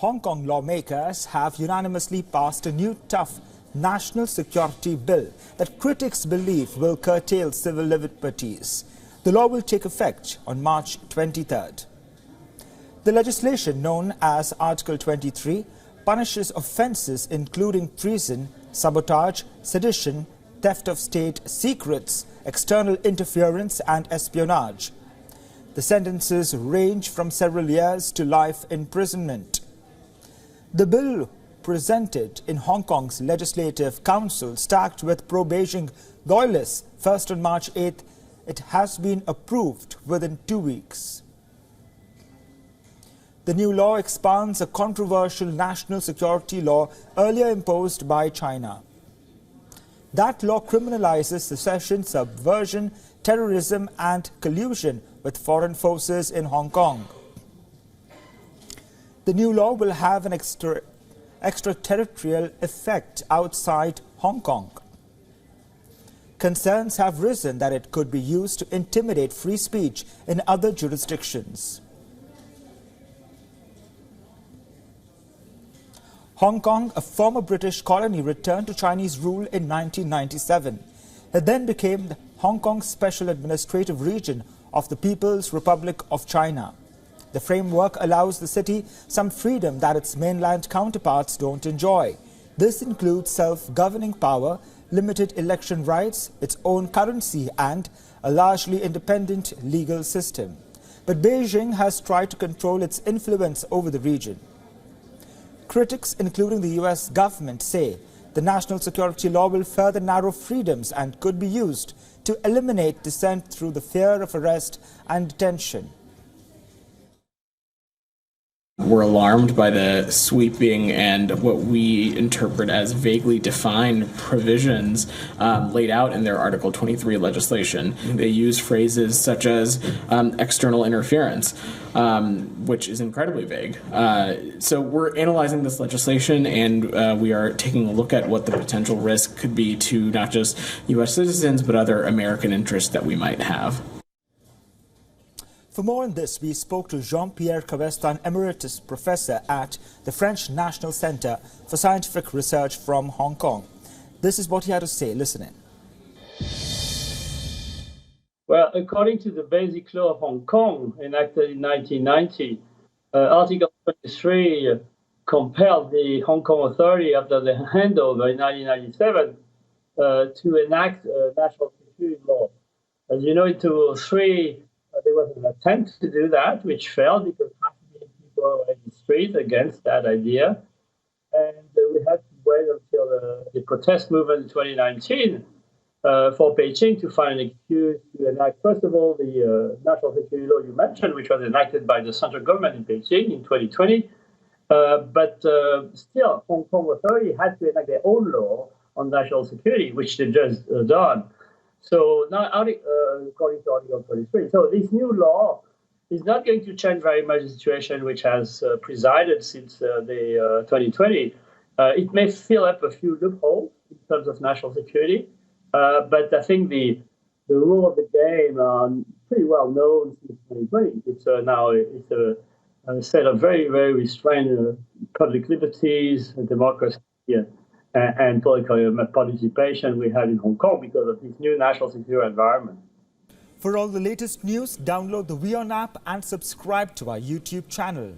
Hong Kong lawmakers have unanimously passed a new tough national security bill that critics believe will curtail civil liberties. The law will take effect on March 23rd. The legislation, known as Article 23, punishes offences including treason, sabotage, sedition, theft of state secrets, external interference and espionage. The sentences range from several years to life imprisonment. The bill presented in Hong Kong's Legislative Council, stacked with pro-Beijing loyalists, first on March 8th, it has been approved within 2 weeks. The new law expands a controversial national security law earlier imposed by China. That law criminalizes secession, subversion, terrorism and collusion with foreign forces in Hong Kong. The new law will have an extraterritorial effect outside Hong Kong. Concerns have risen that it could be used to intimidate free speech in other jurisdictions. Hong Kong, a former British colony, returned to Chinese rule in 1997. It then became the Hong Kong Special Administrative Region of the People's Republic of China. The framework allows the city some freedom that its mainland counterparts don't enjoy. This includes self-governing power, limited election rights, its own currency and a largely independent legal system. But Beijing has tried to control its influence over the region. Critics, including the US government, say the national security law will further narrow freedoms and could be used to eliminate dissent through the fear of arrest and detention. We're alarmed by the sweeping and what we interpret as vaguely defined provisions laid out in their Article 23 legislation. They use phrases such as external interference, which is incredibly vague. So we're analyzing this legislation, and we are taking a look at what the potential risk could be to not just U.S. citizens, but other American interests that we might have. For more on this, we spoke to Jean-Pierre Cabestan, Emeritus Professor at the French National Center for Scientific Research from Hong Kong. This is what he had to say. Listen in. Well, according to the Basic Law of Hong Kong, enacted in 1990, Article 23 compelled the Hong Kong Authority, after the handover in 1997, to enact a national security law. As you know, in 2003, there was an attempt to do that, which failed because half a million people were in the street against that idea. And we had to wait until the protest movement in 2019 for Beijing to find an excuse to enact, first of all, the national security law you mentioned, which was enacted by the central government in Beijing in 2020. But still, Hong Kong Authority had to enact their own law on national security, which they just done. So now, according to Article 23, so this new law is not going to change very much the situation which has presided since the 2020. It may fill up a few loopholes in terms of national security, but I think the rule of the game are pretty well known since 2020. It's now a set of very, very restrained public liberties, democracy, and political participation we had in Hong Kong because of this new national security environment. For all the latest news, download the WION app and subscribe to our YouTube channel.